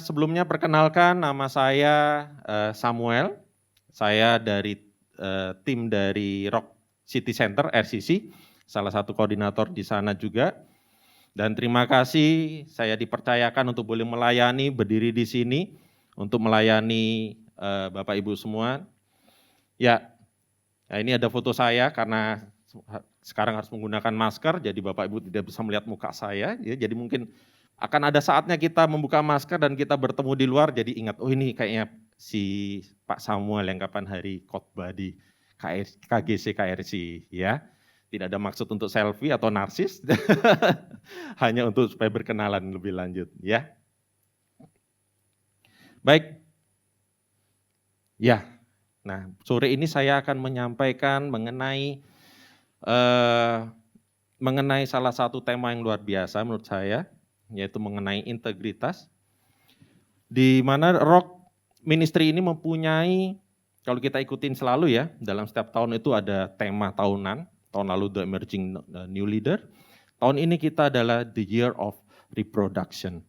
Sebelumnya perkenalkan nama saya, Samuel. Saya dari, tim dari Rock City Center, RCC, salah satu koordinator di sana juga. Dan terima kasih saya dipercayakan untuk boleh melayani, berdiri di sini untuk melayani, Bapak Ibu semua. Ya, nah ini ada foto saya karena sekarang harus menggunakan masker, jadi Bapak Ibu tidak bisa melihat muka saya, ya, jadi mungkin akan ada saatnya kita membuka masker dan kita bertemu di luar, jadi ingat, oh ini kayaknya si Pak Samuel yang kapan hari khotbah di KGC KRC, ya. Tidak ada maksud untuk selfie atau narsis, hanya untuk supaya berkenalan lebih lanjut, ya. Baik, ya. Nah, sore ini saya akan menyampaikan eh, mengenai salah satu tema yang luar biasa menurut saya, yaitu mengenai integritas, di mana Rock Ministry ini mempunyai, kalau kita ikutin selalu ya, dalam setiap tahun itu ada tema tahunan, tahun lalu The Emerging New Leader, tahun ini kita adalah The Year of Reproduction.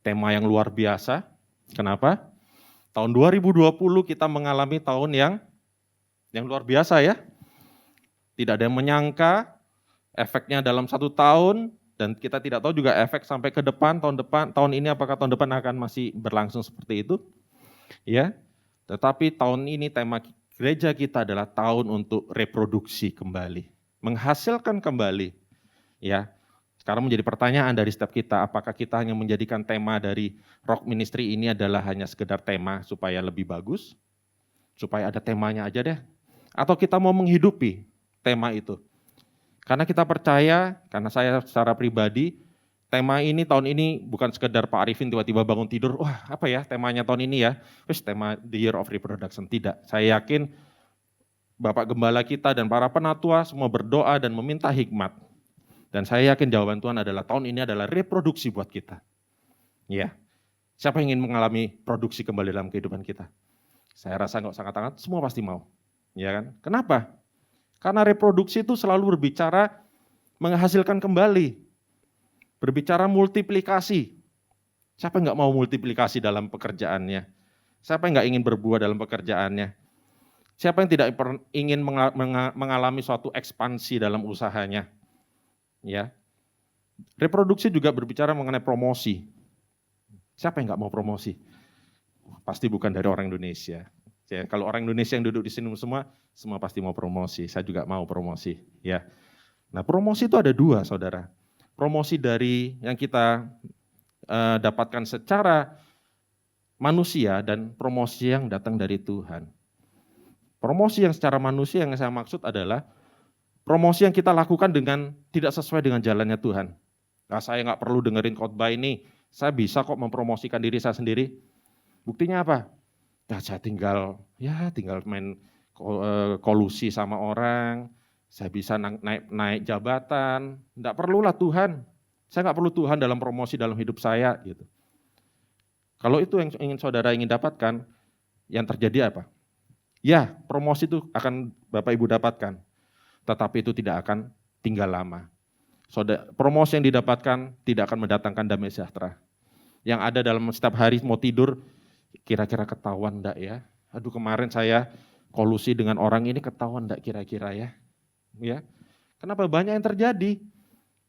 Tema yang luar biasa, kenapa? Tahun 2020 kita mengalami tahun yang luar biasa ya, tidak ada yang menyangka efeknya dalam 1 tahun, dan kita tidak tahu juga efek sampai ke depan, tahun ini apakah tahun depan akan masih berlangsung seperti itu, ya. Tetapi tahun ini tema gereja kita adalah tahun untuk reproduksi kembali, menghasilkan kembali, ya. Sekarang menjadi pertanyaan dari setiap kita, apakah kita hanya menjadikan tema dari Rock Ministry ini adalah hanya sekedar tema supaya lebih bagus, supaya ada temanya aja deh, atau kita mau menghidupi tema itu. Karena kita percaya, karena saya secara pribadi, tema ini tahun ini bukan sekedar Pak Arifin tiba-tiba bangun tidur, wah apa ya temanya tahun ini ya, terus tema The Year of Reproduction, tidak. Saya yakin Bapak Gembala kita dan para penatua semua berdoa dan meminta hikmat. Dan saya yakin jawaban Tuhan adalah tahun ini adalah reproduksi buat kita. Ya, siapa yang ingin mengalami produksi kembali dalam kehidupan kita? Saya rasa nggak usah katakan, semua pasti mau. Ya kan? Kenapa? Karena reproduksi itu selalu berbicara menghasilkan kembali, berbicara multiplikasi. Siapa yang nggak mau multiplikasi dalam pekerjaannya? Siapa yang nggak ingin berbuah dalam pekerjaannya? Siapa yang tidak ingin mengalami suatu ekspansi dalam usahanya? Ya, reproduksi juga berbicara mengenai promosi. Siapa yang nggak mau promosi? Pasti bukan dari orang Indonesia. Ya, kalau orang Indonesia yang duduk di sini semua pasti mau promosi. Saya juga mau promosi. Ya, nah promosi itu ada 2, saudara. Promosi dari yang kita dapatkan secara manusia dan promosi yang datang dari Tuhan. Promosi yang secara manusia yang saya maksud adalah promosi yang kita lakukan dengan tidak sesuai dengan jalannya Tuhan. Nah, saya nggak perlu dengerin khotbah ini, saya bisa kok mempromosikan diri saya sendiri. Buktinya apa? Ya, saya tinggal main kolusi sama orang, saya bisa naik jabatan, nggak perlulah Tuhan. Saya nggak perlu Tuhan dalam promosi dalam hidup saya gitu. Kalau itu yang ingin saudara ingin dapatkan, yang terjadi apa? Ya, promosi itu akan Bapak Ibu dapatkan, tetapi itu tidak akan tinggal lama. Promosi yang didapatkan tidak akan mendatangkan damai sejahtera. Yang ada dalam setiap hari mau tidur, kira-kira ketahuan enggak ya? Aduh kemarin saya kolusi dengan orang ini ketahuan enggak kira-kira ya? Ya. Kenapa banyak yang terjadi?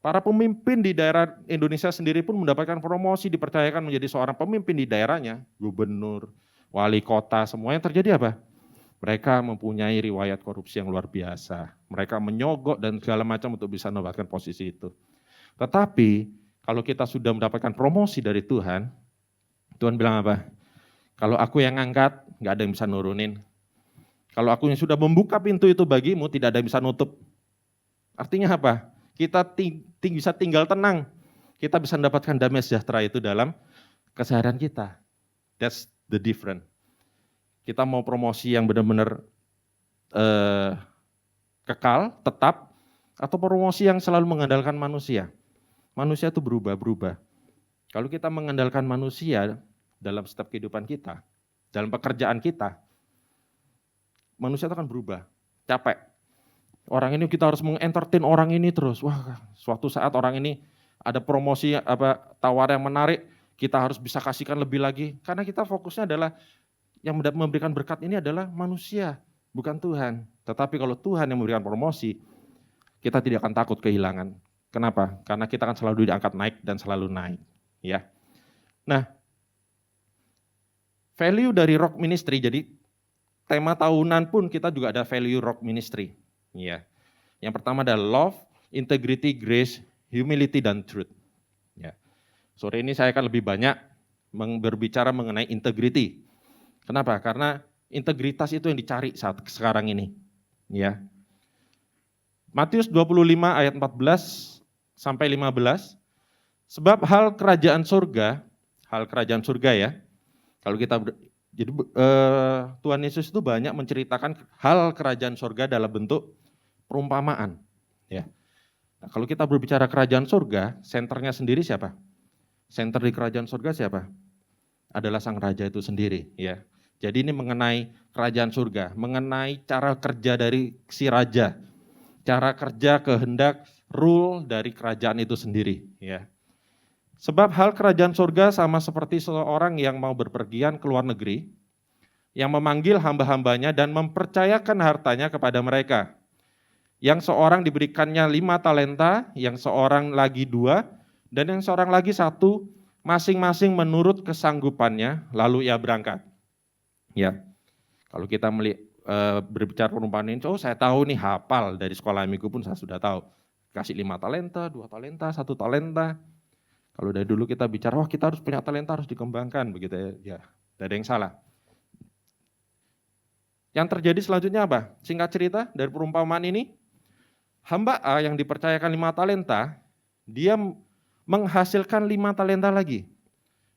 Para pemimpin di daerah Indonesia sendiri pun mendapatkan promosi, dipercayakan menjadi seorang pemimpin di daerahnya, gubernur, wali kota, semua yang terjadi apa? Mereka mempunyai riwayat korupsi yang luar biasa. Mereka menyogok dan segala macam untuk bisa mendapatkan posisi itu. Tetapi kalau kita sudah mendapatkan promosi dari Tuhan, Tuhan bilang apa? Kalau aku yang ngangkat, nggak ada yang bisa nurunin. Kalau aku yang sudah membuka pintu itu bagimu, tidak ada yang bisa nutup. Artinya apa? Kita bisa tinggal tenang. Kita bisa mendapatkan damai sejahtera itu dalam keseharian kita. That's the difference. Kita mau promosi yang benar-benar kekal, tetap, atau promosi yang selalu mengandalkan manusia. Manusia itu berubah-berubah. Kalau kita mengandalkan manusia dalam setiap kehidupan kita, dalam pekerjaan kita, manusia itu akan berubah, capek. Orang ini kita harus mengentertain orang ini terus. Wah, suatu saat orang ini ada promosi tawaran yang menarik, kita harus bisa kasihkan lebih lagi. Karena kita fokusnya adalah yang memberikan berkat ini adalah manusia, bukan Tuhan. Tetapi kalau Tuhan yang memberikan promosi, kita tidak akan takut kehilangan. Kenapa? Karena kita akan selalu diangkat naik dan selalu naik. Ya. Nah, value dari Rock Ministry, jadi tema tahunan pun kita juga ada value Rock Ministry. Ya. Yang pertama adalah love, integrity, grace, humility, dan truth. Ya. Sore ini saya akan lebih banyak berbicara mengenai integrity. Kenapa? Karena integritas itu yang dicari saat sekarang ini. Ya. Matius 25 ayat 14 sampai 15. Sebab hal kerajaan surga ya. Kalau kita jadi Tuhan Yesus itu banyak menceritakan hal kerajaan surga dalam bentuk perumpamaan. Ya. Nah, kalau kita berbicara kerajaan surga, senternya sendiri siapa? Senter di kerajaan surga siapa? Adalah sang raja itu sendiri. Ya. Jadi ini mengenai kerajaan surga, mengenai cara kerja dari si raja, cara kerja kehendak rule dari kerajaan itu sendiri. Ya. Sebab hal kerajaan surga sama seperti seseorang yang mau berpergian ke luar negeri, yang memanggil hamba-hambanya dan mempercayakan hartanya kepada mereka. Yang seorang diberikannya 5 talenta, yang seorang lagi 2, dan yang seorang lagi 1, masing-masing menurut kesanggupannya, lalu ia berangkat. Ya, kalau kita berbicara perumpamaan ini, saya tahu nih hafal dari sekolah minggu pun saya sudah tahu. Kasih 5 talenta, 2 talenta, 1 talenta. Kalau dari dulu kita bicara, wah kita harus punya talenta, harus dikembangkan, begitu ya. Tidak ada yang salah. Yang terjadi selanjutnya apa? Singkat cerita dari perumpamaan ini, hamba A yang dipercayakan 5 talenta, dia menghasilkan 5 talenta lagi.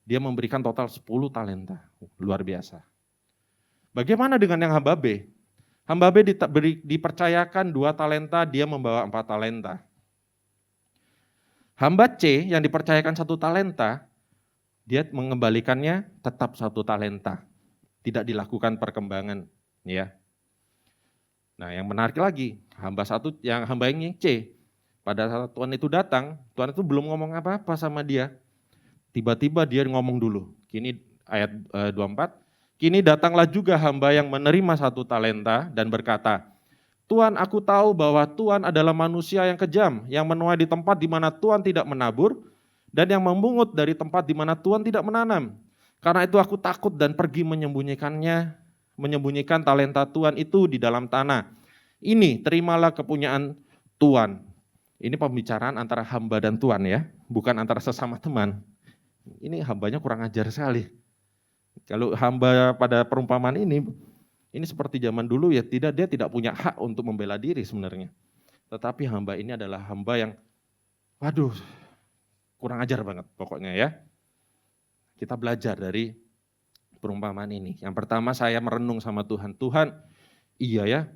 Dia memberikan total 10 talenta, luar biasa. Bagaimana dengan yang hamba B? Hamba B dipercayakan 2 talenta, dia membawa 4 talenta. Hamba C yang dipercayakan 1 talenta, dia mengembalikannya tetap 1 talenta. Tidak dilakukan perkembangan. Ya. Nah yang menarik lagi, hamba yang C, pada saat Tuhan itu datang, Tuhan itu belum ngomong apa-apa sama dia. Tiba-tiba dia ngomong dulu, kini ayat 24, kini datanglah juga hamba yang menerima 1 talenta dan berkata, Tuhan, aku tahu bahwa Tuhan adalah manusia yang kejam, yang menuai di tempat di mana Tuhan tidak menabur, dan yang memungut dari tempat di mana Tuhan tidak menanam. Karena itu aku takut dan pergi menyembunyikan talenta Tuhan itu di dalam tanah. Ini terimalah kepunyaan Tuhan. Ini pembicaraan antara hamba dan Tuhan ya, bukan antara sesama teman. Ini hambanya kurang ajar sekali. Kalau hamba pada perumpamaan ini seperti zaman dulu ya, dia tidak punya hak untuk membela diri sebenarnya. Tetapi hamba ini adalah hamba yang, waduh, kurang ajar banget pokoknya ya. Kita belajar dari perumpamaan ini. Yang pertama saya merenung sama Tuhan. Tuhan, iya ya,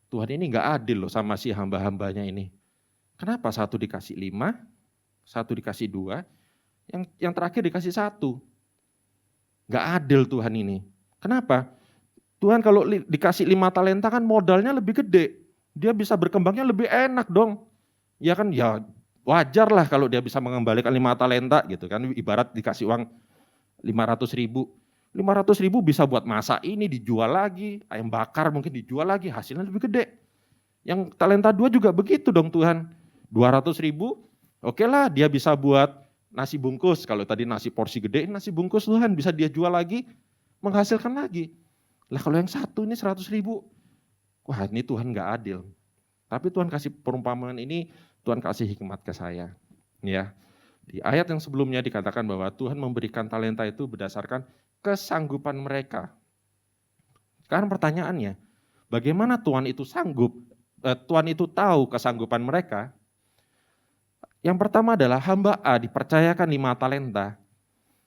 Tuhan ini enggak adil loh sama si hamba-hambanya ini. Kenapa 1 dikasih 5, 1 dikasih 2, yang terakhir dikasih 1. Enggak adil Tuhan ini. Kenapa? Tuhan kalau dikasih 5 talenta kan modalnya lebih gede. Dia bisa berkembangnya lebih enak dong. Ya kan, ya wajar lah kalau dia bisa mengembalikan 5 talenta gitu kan. Ibarat dikasih uang 500.000. 500.000 bisa buat masak ini, dijual lagi. Ayam bakar mungkin dijual lagi, hasilnya lebih gede. Yang talenta 2 juga begitu dong Tuhan. 200.000, oke lah dia bisa buat nasi bungkus. Kalau tadi nasi porsi gede, nasi bungkus Tuhan bisa dia jual lagi, menghasilkan lagi. Lah kalau yang 1 ini 100.000, wah ini Tuhan gak adil. Tapi Tuhan kasih perumpamaan ini, Tuhan kasih hikmat ke saya. Ya, di ayat yang sebelumnya dikatakan bahwa Tuhan memberikan talenta itu berdasarkan kesanggupan mereka. Sekarang pertanyaannya, bagaimana Tuhan itu Tuhan itu tahu kesanggupan mereka? Yang pertama adalah hamba A dipercayakan 5 talenta,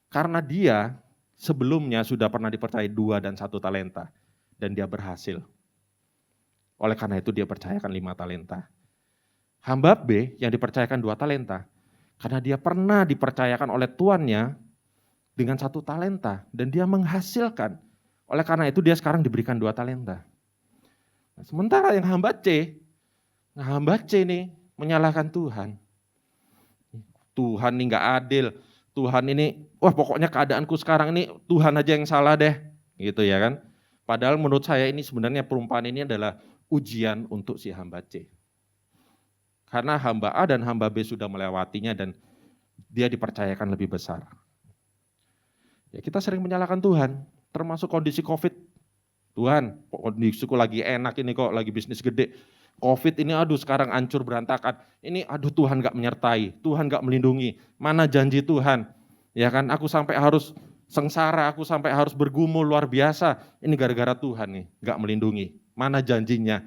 karena dia sebelumnya sudah pernah dipercayai 2 dan 1 talenta, dan dia berhasil. Oleh karena itu dia percayakan 5 talenta. Hamba B yang dipercayakan 2 talenta, karena dia pernah dipercayakan oleh tuannya dengan 1 talenta, dan dia menghasilkan. Oleh karena itu dia sekarang diberikan 2 talenta. Nah, sementara yang hamba C nih menyalahkan Tuhan. Tuhan ini gak adil, Tuhan ini, wah pokoknya keadaanku sekarang ini Tuhan aja yang salah deh, gitu ya kan. Padahal menurut saya ini sebenarnya perumpamaan ini adalah ujian untuk si hamba C. Karena hamba A dan hamba B sudah melewatinya dan dia dipercayakan lebih besar. Ya kita sering menyalahkan Tuhan, termasuk kondisi COVID. Tuhan, kondisiku lagi enak ini kok, lagi bisnis gede. COVID ini aduh sekarang hancur berantakan. Ini aduh Tuhan gak menyertai, Tuhan gak melindungi. Mana janji Tuhan? Ya kan, aku sampai harus sengsara, aku sampai harus bergumul luar biasa. Ini gara-gara Tuhan nih, gak melindungi. Mana janjinya?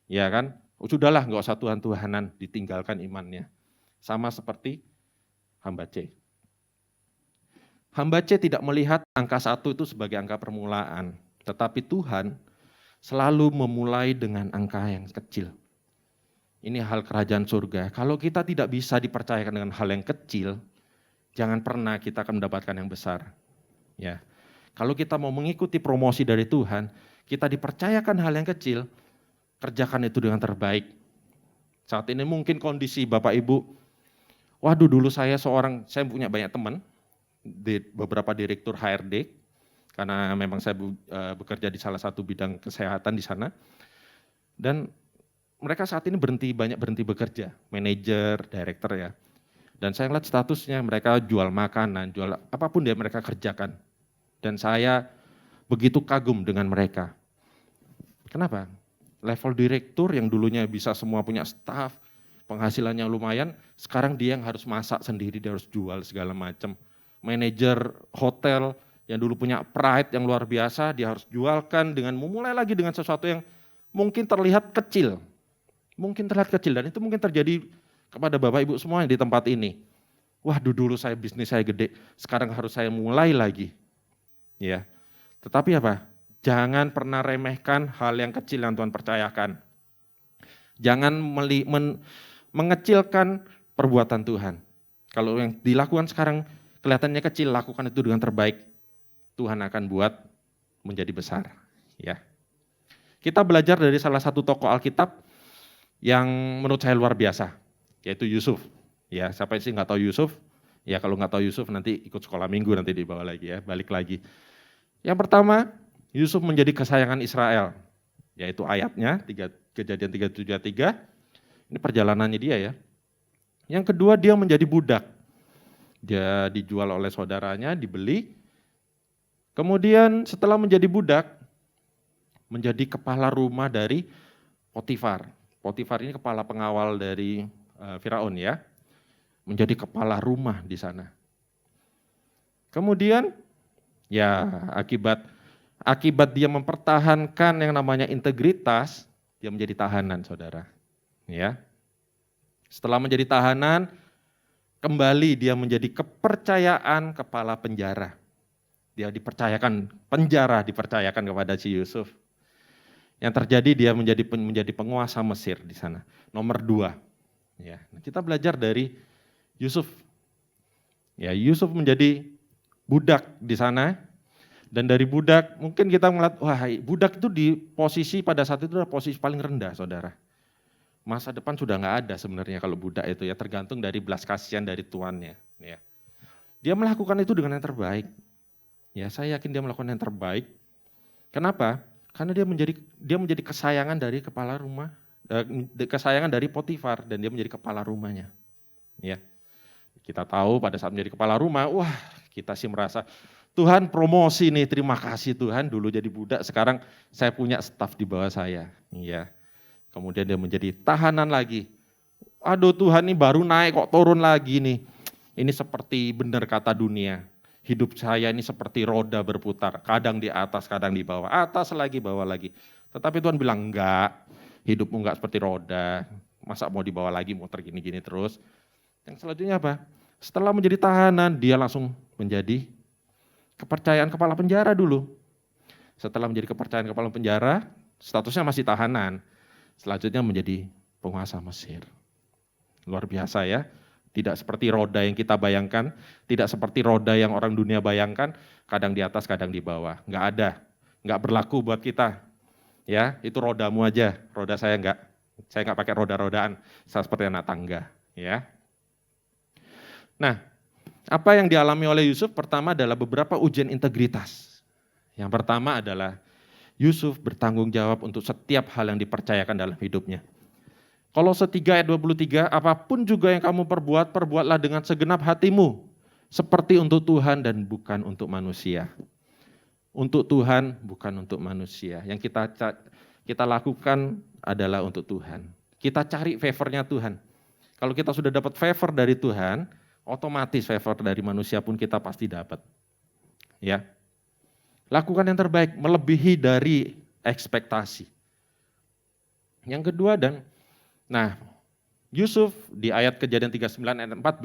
Ya kan, sudahlah gak usah Tuhan-Tuhanan, ditinggalkan imannya. Sama seperti hamba C. Hamba C tidak melihat angka 1 itu sebagai angka permulaan. Tetapi Tuhan selalu memulai dengan angka yang kecil. Ini hal kerajaan surga. Kalau kita tidak bisa dipercayakan dengan hal yang kecil, jangan pernah kita akan mendapatkan yang besar. Ya. Kalau kita mau mengikuti promosi dari Tuhan, kita dipercayakan hal yang kecil, kerjakan itu dengan terbaik. Saat ini mungkin kondisi Bapak Ibu, waduh dulu saya punya banyak teman, beberapa direktur HRD, karena memang saya bekerja di salah satu bidang kesehatan di sana. Dan mereka saat ini banyak berhenti bekerja, manajer, direktur ya. Dan saya lihat statusnya mereka jual makanan, jual apapun dia mereka kerjakan. Dan saya begitu kagum dengan mereka. Kenapa? Level direktur yang dulunya bisa semua punya staff, penghasilannya lumayan, sekarang dia yang harus masak sendiri, dia harus jual segala macam. Manajer hotel, yang dulu punya pride yang luar biasa, dia harus jualkan dengan memulai lagi dengan sesuatu yang mungkin terlihat kecil. Mungkin terlihat kecil dan itu mungkin terjadi kepada Bapak Ibu semua yang di tempat ini. Wah dulu bisnis saya gede, sekarang harus saya mulai lagi. Ya. Tetapi apa? Jangan pernah remehkan hal yang kecil yang Tuhan percayakan. Jangan mengecilkan perbuatan Tuhan. Kalau yang dilakukan sekarang kelihatannya kecil, lakukan itu dengan terbaik. Tuhan akan buat menjadi besar. Ya. Kita belajar dari salah satu tokoh Alkitab yang menurut saya luar biasa, yaitu Yusuf. Ya, siapa sih nggak tahu Yusuf? Ya kalau nggak tahu Yusuf nanti ikut sekolah minggu nanti dibawa lagi ya, balik lagi. Yang pertama, Yusuf menjadi kesayangan Israel, yaitu ayatnya Kejadian 37:3. Ini perjalanannya dia ya. Yang kedua dia menjadi budak. Dia dijual oleh saudaranya, dibeli. Kemudian setelah menjadi budak, menjadi kepala rumah dari Potifar. Potifar ini kepala pengawal dari Firaun ya, menjadi kepala rumah di sana. Kemudian ya akibat dia mempertahankan yang namanya integritas, dia menjadi tahanan saudara. Ya. Setelah menjadi tahanan, kembali dia menjadi kepercayaan kepala penjara. Dia dipercayakan, dipercayakan kepada si Yusuf. Yang terjadi dia menjadi penguasa Mesir di sana. Nomor 2. Ya, kita belajar dari Yusuf. Ya, Yusuf menjadi budak di sana. Dan dari budak mungkin kita melihat, wah budak itu di posisi pada saat itu adalah posisi paling rendah saudara. Masa depan sudah nggak ada sebenarnya kalau budak itu ya, tergantung dari belas kasihan dari tuannya. Ya. Dia melakukan itu dengan yang terbaik. Ya, saya yakin dia melakukan yang terbaik. Kenapa? Karena dia menjadi kesayangan dari kepala rumah, kesayangan dari Potifar dan dia menjadi kepala rumahnya. Ya. Kita tahu pada saat menjadi kepala rumah, wah, kita sih merasa Tuhan promosi nih, terima kasih Tuhan, dulu jadi budak, sekarang saya punya staf di bawah saya. Ya. Kemudian dia menjadi tahanan lagi. Aduh Tuhan ini baru naik kok turun lagi nih. Ini seperti benar kata dunia. Hidup saya ini seperti roda berputar, kadang di atas, kadang di bawah, atas lagi, bawah lagi. Tetapi Tuhan bilang enggak, hidupmu enggak seperti roda, masa mau dibawa lagi, muter gini-gini terus. Yang selanjutnya apa? Setelah menjadi tahanan, dia langsung menjadi kepercayaan kepala penjara dulu. Setelah menjadi kepercayaan kepala penjara, statusnya masih tahanan. Selanjutnya menjadi penguasa Mesir. Luar biasa ya. Tidak seperti roda yang kita bayangkan, tidak seperti roda yang orang dunia bayangkan, kadang di atas, kadang di bawah. Enggak ada, enggak berlaku buat kita. Ya, itu rodamu aja, roda saya enggak pakai roda-rodaan, saya seperti anak tangga. Ya. Nah, Apa yang dialami oleh Yusuf? Pertama adalah beberapa ujian integritas. Yang pertama adalah Yusuf bertanggung jawab untuk setiap hal yang dipercayakan dalam hidupnya. Kolose 3 ayat 23, apapun juga yang kamu perbuat, perbuatlah dengan segenap hatimu, seperti untuk Tuhan dan bukan untuk manusia. Untuk Tuhan, bukan untuk manusia. Yang kita lakukan adalah untuk Tuhan. Kita cari favornya Tuhan. Kalau kita sudah dapat favor dari Tuhan, otomatis favor dari manusia pun kita pasti dapat. Ya. Lakukan yang terbaik, melebihi dari ekspektasi. Yang kedua Yusuf di ayat Kejadian 39 ayat 4b,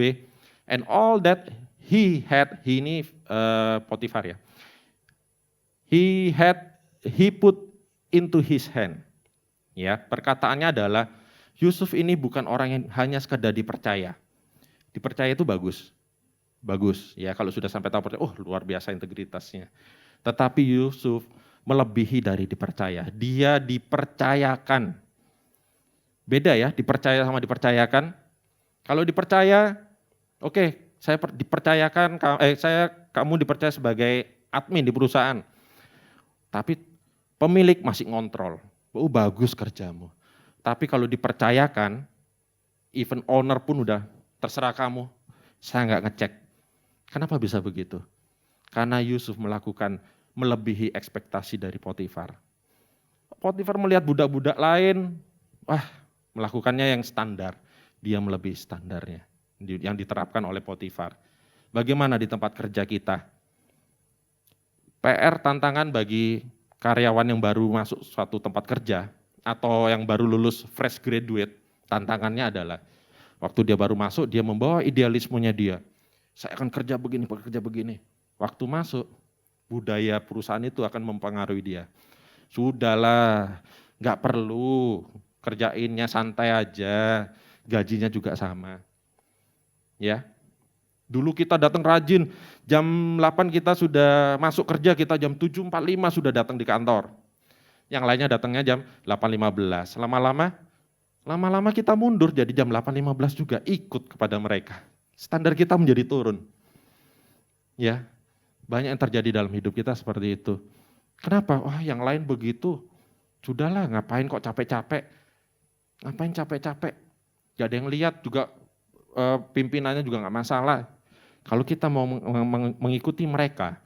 and all that he had, ini Potifar ya. He put into his hand. Ya, perkataannya adalah Yusuf ini bukan orang yang hanya sekadar dipercaya. Dipercaya itu bagus. Bagus ya, kalau sudah sampai tahap percaya, luar biasa integritasnya. Tetapi Yusuf melebihi dari dipercaya. Dia dipercayakan. Beda ya, dipercaya sama dipercayakan. Kalau dipercaya, saya dipercayakan, kamu dipercaya sebagai admin di perusahaan. Tapi pemilik masih ngontrol. Bagus kerjamu. Tapi kalau dipercayakan, even owner pun udah terserah kamu. Saya nggak ngecek. Kenapa bisa begitu? Karena Yusuf melebihi ekspektasi dari Potifar. Potifar melihat budak-budak lain, melakukannya yang standar, dia melebihi standarnya yang diterapkan oleh Potifar. Bagaimana di tempat kerja kita? PR tantangan bagi karyawan yang baru masuk suatu tempat kerja atau yang baru lulus fresh graduate, tantangannya adalah waktu dia baru masuk, dia membawa idealismenya dia. Saya akan kerja begini. Waktu masuk, budaya perusahaan itu akan mempengaruhi dia. Sudahlah, nggak perlu. Kerjainnya santai aja, gajinya juga sama. Ya. Dulu kita datang rajin, jam 8 kita sudah masuk kerja, kita jam 7.45 sudah datang di kantor. Yang lainnya datangnya jam 8.15. Lama-lama kita mundur jadi jam 8.15 juga ikut kepada mereka. Standar kita menjadi turun. Ya. Banyak yang terjadi dalam hidup kita seperti itu. Kenapa? Yang lain begitu. Sudahlah, ngapain kok capek-capek? Ngapain capek-capek? Gak ada yang lihat juga, pimpinannya juga gak masalah. Kalau kita mau mengikuti mereka,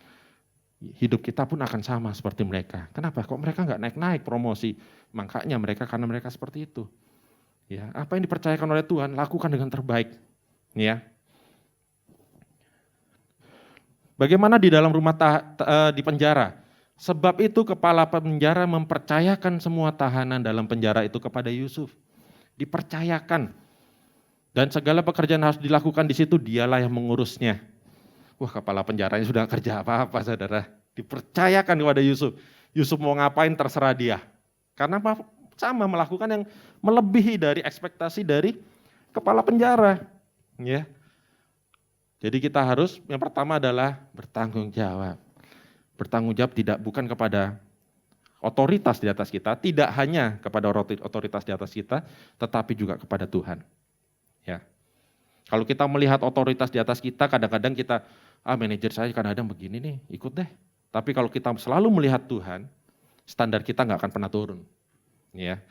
hidup kita pun akan sama seperti mereka. Kenapa? Kok mereka gak naik-naik promosi? Makanya karena mereka seperti itu. Ya, apa yang dipercayakan oleh Tuhan, lakukan dengan terbaik. Ya. Bagaimana di dalam di penjara? Sebab itu kepala penjara mempercayakan semua tahanan dalam penjara itu kepada Yusuf. Dipercayakan. Dan segala pekerjaan harus dilakukan di situ, dialah yang mengurusnya. Kepala penjaranya sudah kerja apa-apa, saudara. Dipercayakan kepada Yusuf. Yusuf mau ngapain terserah dia. Karena sama melakukan yang melebihi dari ekspektasi dari kepala penjara. Ya. Jadi kita harus, yang pertama adalah bertanggung jawab. Bertanggung jawab bukan kepada otoritas di atas kita, tidak hanya kepada otoritas di atas kita, tetapi juga kepada Tuhan. Ya. Kalau kita melihat otoritas di atas kita, kadang-kadang kita, manajer saya kadang-kadang begini nih, ikut deh. Tapi kalau kita selalu melihat Tuhan, standar kita nggak akan pernah turun. Ya.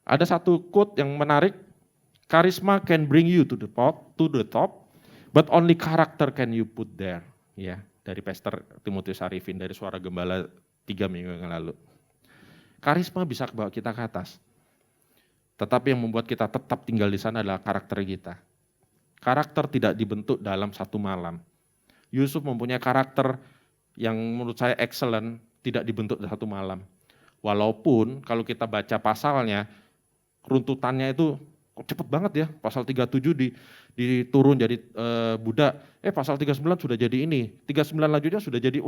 Ada satu quote yang menarik, charisma can bring you to the top, but only character can you put there. Ya. Dari Pastor Timotius Arifin, dari Suara Gembala 3 minggu yang lalu. Karisma bisa bawa kita ke atas. Tetapi yang membuat kita tetap tinggal di sana adalah karakter kita. Karakter tidak dibentuk dalam satu malam. Yusuf mempunyai karakter yang menurut saya excellent, tidak dibentuk dalam satu malam. Walaupun kalau kita baca pasalnya, runtutannya itu kok cepet banget ya, pasal 37 diturun jadi budak, pasal 39 sudah jadi ini, 39 lanjutnya sudah jadi,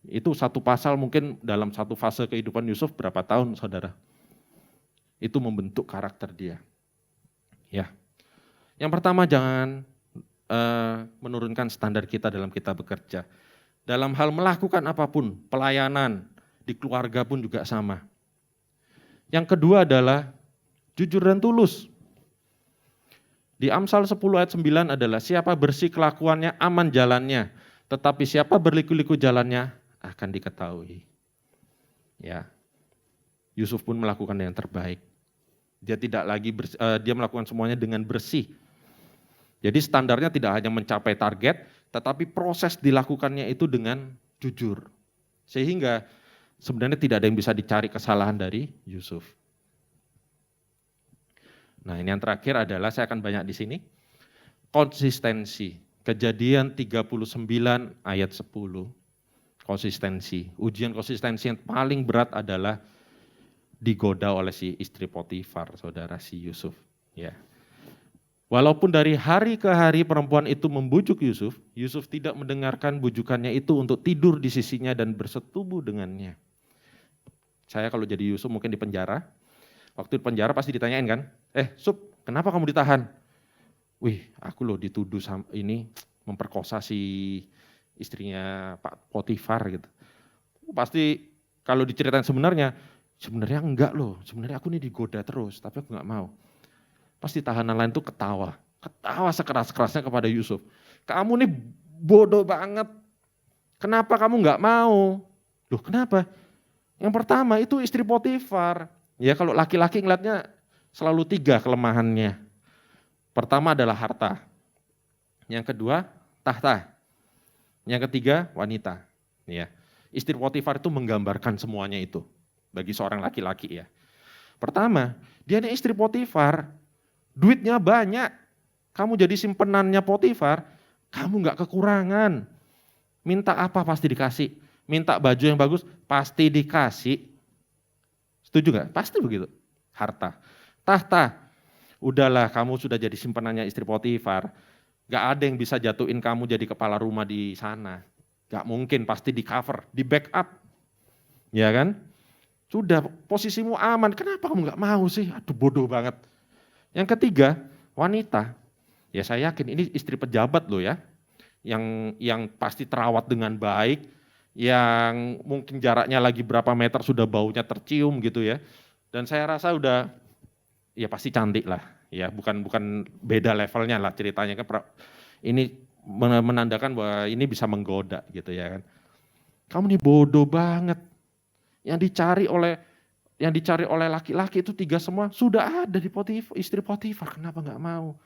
itu satu pasal mungkin dalam satu fase kehidupan Yusuf berapa tahun, saudara. Itu membentuk karakter dia. Ya. Yang pertama, jangan menurunkan standar kita dalam kita bekerja. Dalam hal melakukan apapun, pelayanan, di keluarga pun juga sama. Yang kedua adalah jujur dan tulus. Di Amsal 10 ayat 9 adalah siapa bersih kelakuannya aman jalannya, tetapi siapa berliku-liku jalannya akan diketahui. Ya, Yusuf pun melakukan yang terbaik. Dia tidak lagi dia melakukan semuanya dengan bersih. Jadi standarnya tidak hanya mencapai target, tetapi proses dilakukannya itu dengan jujur. Sehingga sebenarnya tidak ada yang bisa dicari kesalahan dari Yusuf. Nah, ini yang terakhir adalah saya akan banyak di sini. Konsistensi. Kejadian 39 ayat 10. Konsistensi. Ujian konsistensi yang paling berat adalah digoda oleh si istri Potifar, saudara, si Yusuf. Ya. Walaupun dari hari ke hari perempuan itu membujuk Yusuf, Yusuf tidak mendengarkan bujukannya itu untuk tidur di sisinya dan bersetubuh dengannya. Saya kalau jadi Yusuf mungkin di penjara, waktu di penjara pasti ditanyain kan, Sup, kenapa kamu ditahan? Wih, aku loh dituduh ini memperkosa si istrinya Pak Potifar gitu. Pasti kalau diceritain sebenarnya enggak loh, sebenarnya aku ini digoda terus, tapi aku enggak mau. Pasti tahanan lain tuh ketawa sekeras-kerasnya kepada Yusuf. Kamu nih bodoh banget, kenapa kamu enggak mau? Loh kenapa? Yang pertama itu istri Potifar. Ya kalau laki-laki ngeliatnya selalu 3 kelemahannya. Pertama adalah harta. Yang kedua tahta. Yang ketiga wanita. Ya. Istri Potifar itu menggambarkan semuanya itu bagi seorang laki-laki ya. Pertama, dia ini istri Potifar, duitnya banyak. Kamu jadi simpenannya Potifar, kamu enggak kekurangan. Minta apa pasti dikasih. Minta baju yang bagus pasti dikasih. Setuju enggak? Pasti begitu. Harta. Tahta. Udahlah kamu sudah jadi simpenannya istri Potifar. Enggak ada yang bisa jatuhin kamu jadi kepala rumah di sana. Enggak mungkin, pasti di cover, di backup. Ya kan? Sudah posisimu aman, kenapa kamu enggak mau sih? Aduh bodoh banget. Yang ketiga, wanita. Ya saya yakin ini istri pejabat loh ya. Yang pasti terawat dengan baik, yang mungkin jaraknya lagi berapa meter sudah baunya tercium gitu ya. Dan saya rasa udah ya pasti cantik lah. Ya bukan beda levelnya lah ceritanya kan. Ini menandakan bahwa ini bisa menggoda gitu ya kan. Kamu nih bodoh banget. Yang dicari oleh laki-laki itu 3 semua sudah ada di Potifar, istri Potifar, kenapa enggak mau?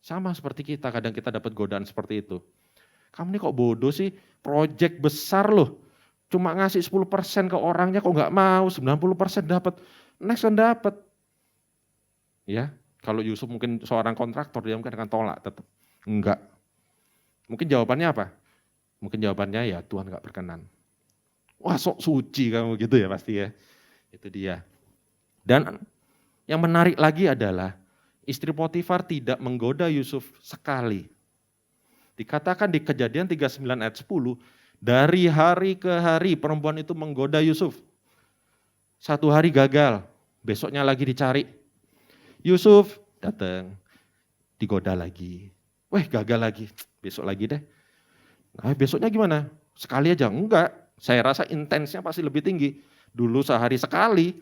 Sama seperti kita, kadang kita dapat godaan seperti itu. Kamu nih kok bodoh sih, proyek besar loh. Cuma ngasih 10% ke orangnya kok enggak mau, 90% dapat. Next kan dapat. Ya, kalau Yusuf mungkin seorang kontraktor dia mungkin akan tolak tetap. Enggak. Mungkin jawabannya apa? Mungkin jawabannya ya Tuhan enggak berkenan. Wah sok suci kamu gitu ya pasti ya. Itu dia. Dan yang menarik lagi adalah istri Potifar tidak menggoda Yusuf sekali. Dikatakan di Kejadian 39 ayat 10, dari hari ke hari perempuan itu menggoda Yusuf. 1 hari gagal, besoknya lagi dicari. Yusuf datang, digoda lagi. Weh gagal lagi, besok lagi deh. Nah besoknya gimana? Sekali aja? Enggak, saya rasa intensnya pasti lebih tinggi. Dulu sehari sekali,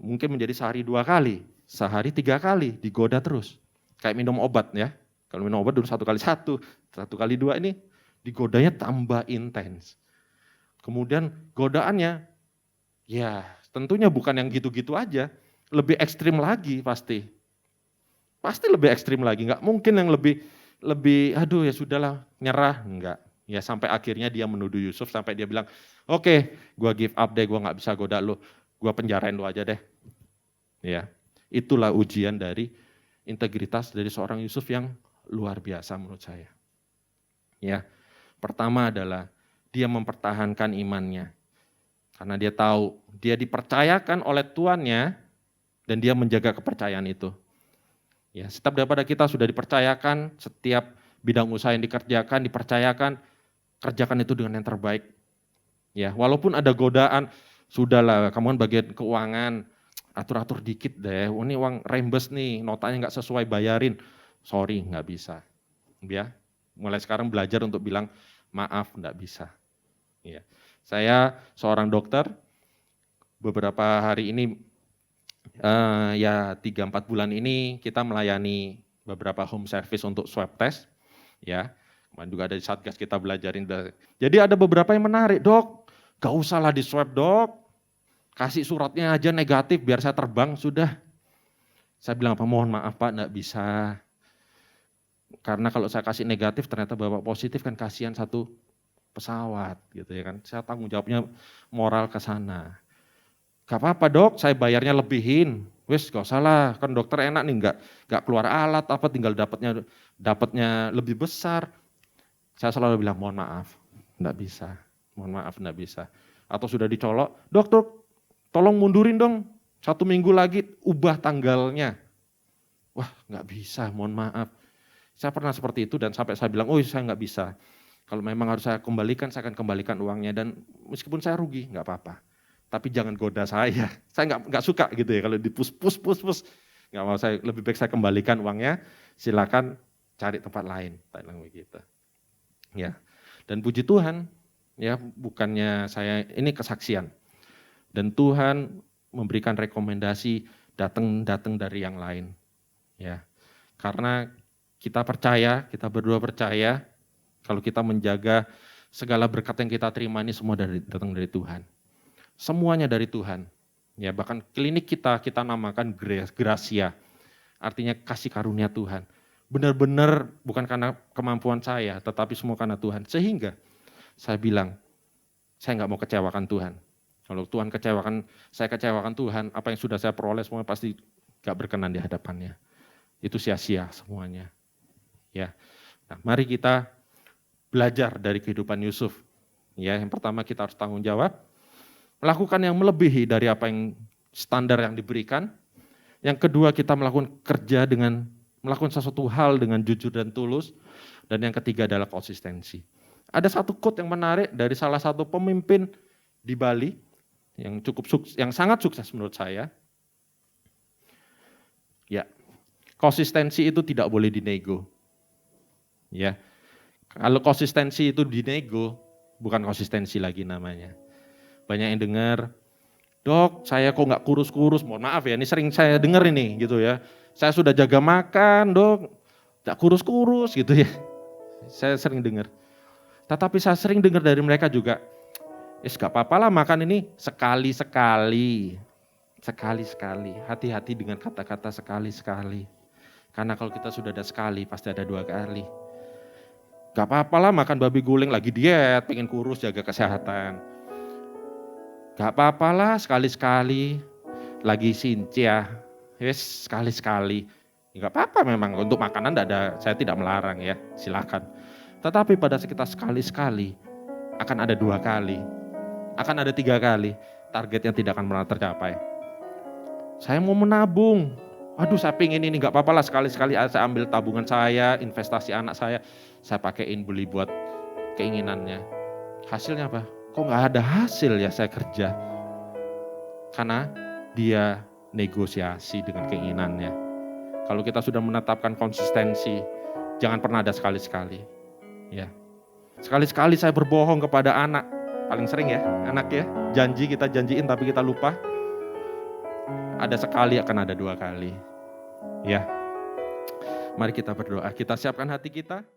mungkin menjadi sehari 2 kali, sehari 3 kali, digoda terus. Kayak minum obat ya, kalau minum obat dulu 1 kali 1, 1 kali 2 ini digodanya tambah intens. Kemudian godaannya, ya tentunya bukan yang gitu-gitu aja, lebih ekstrim lagi pasti. Pasti lebih ekstrim lagi, enggak mungkin yang lebih aduh ya sudahlah nyerah, enggak. Ya sampai akhirnya dia menuduh Yusuf sampai dia bilang, oke, gua give up deh, gua enggak bisa goda lu, gua penjarain lu aja deh. Ya, itulah ujian dari integritas dari seorang Yusuf yang luar biasa menurut saya. Ya, pertama adalah dia mempertahankan imannya. Karena dia tahu dia dipercayakan oleh tuannya dan dia menjaga kepercayaan itu. Ya, setiap daripada kita sudah dipercayakan, setiap bidang usaha yang dikerjakan, dipercayakan, kerjakan itu dengan yang terbaik. Ya, walaupun ada godaan, sudahlah, kamu kan bagian keuangan, atur-atur dikit deh, ini uang rembes nih, notanya nggak sesuai bayarin, sorry nggak bisa. Ya, mulai sekarang belajar untuk bilang maaf nggak bisa. Ya, saya seorang dokter, beberapa hari ini, ya 3-4 bulan ini kita melayani beberapa home service untuk swab test, ya. Kemarin juga ada di Satgas kita belajarin. Jadi ada beberapa yang menarik, Dok, gak usahlah di swab, Dok. Kasih suratnya aja negatif biar saya terbang, sudah. Saya bilang, apa, mohon maaf Pak, enggak bisa. Karena kalau saya kasih negatif ternyata Bapak positif kan kasihan satu pesawat gitu ya kan. Saya tanggung jawabnya moral ke sana. Gak apa-apa Dok, saya bayarnya lebihin. Wes gak usah lah, kan dokter enak nih nggak keluar alat apa tinggal dapatnya lebih besar. Saya selalu bilang mohon maaf, enggak bisa. Mohon maaf enggak bisa. Atau sudah dicolok, Dok, tolong mundurin dong. 1 minggu lagi ubah tanggalnya. Wah, enggak bisa, mohon maaf. Saya pernah seperti itu dan sampai saya bilang, oh saya enggak bisa. Kalau memang harus saya kembalikan, saya akan kembalikan uangnya dan meskipun saya rugi, enggak apa-apa. Tapi jangan goda saya. Saya enggak suka gitu ya kalau dipus. Enggak mau, saya lebih baik saya kembalikan uangnya, silakan cari tempat lain. Tak bilang begitu. Ya, dan puji Tuhan, ya bukannya saya ini kesaksian. Dan Tuhan memberikan rekomendasi datang dari yang lain. Ya, karena kita percaya, kita berdua percaya, kalau kita menjaga segala berkat yang kita terima ini semua datang dari Tuhan. Semuanya dari Tuhan. Ya, bahkan klinik kita namakan gracia, artinya kasih karunia Tuhan. Benar-benar bukan karena kemampuan saya, tetapi semua karena Tuhan. Sehingga saya bilang, saya enggak mau kecewakan Tuhan. Kalau Tuhan saya kecewakan Tuhan, apa yang sudah saya peroleh semua pasti enggak berkenan di hadapannya. Itu sia-sia semuanya. Ya. Nah, mari kita belajar dari kehidupan Yusuf. Ya, yang pertama kita harus tanggung jawab, melakukan yang melebihi dari apa yang standar yang diberikan. Yang kedua kita melakukan sesuatu hal dengan jujur dan tulus. Dan yang ketiga adalah konsistensi. Ada satu quote yang menarik dari salah satu pemimpin di Bali yang sangat sukses menurut saya. Ya, konsistensi itu tidak boleh dinego. Ya, kalau konsistensi itu dinego, bukan konsistensi lagi namanya. Banyak yang dengar, Dok, saya kok nggak kurus-kurus, mohon maaf ya, ini sering saya dengar ini gitu ya. Saya sudah jaga makan, Dok, nggak kurus-kurus gitu ya. Saya sering dengar. Tetapi saya sering dengar dari mereka juga, gak apa-apa lah makan ini sekali-sekali. Sekali-sekali, hati-hati dengan kata-kata sekali-sekali. Karena kalau kita sudah ada sekali, pasti ada 2 kali. Gak apa-apa lah makan babi guling, lagi diet, pengen kurus, jaga kesehatan. Gak apa-apa lah sekali-sekali, lagi sincia, yes sekali-sekali. Gak apa-apa memang untuk makanan saya tidak melarang ya, silakan. Tetapi pada kita sekali-sekali akan ada 2 kali, akan ada 3 kali, targetnya tidak akan pernah tercapai. Saya mau menabung, aduh saya pengen ini, gak apa-apa lah sekali-sekali saya ambil tabungan saya, investasi anak saya pakaiin beli buat keinginannya. Hasilnya apa? Kok gak ada hasil ya saya kerja? Karena dia negosiasi dengan keinginannya. Kalau kita sudah menetapkan konsistensi, jangan pernah ada sekali-sekali. Ya, sekali-sekali saya berbohong kepada anak, paling sering ya, anak ya, kita janjiin tapi kita lupa. Ada sekali akan ada 2 kali. Ya, mari kita berdoa, kita siapkan hati kita.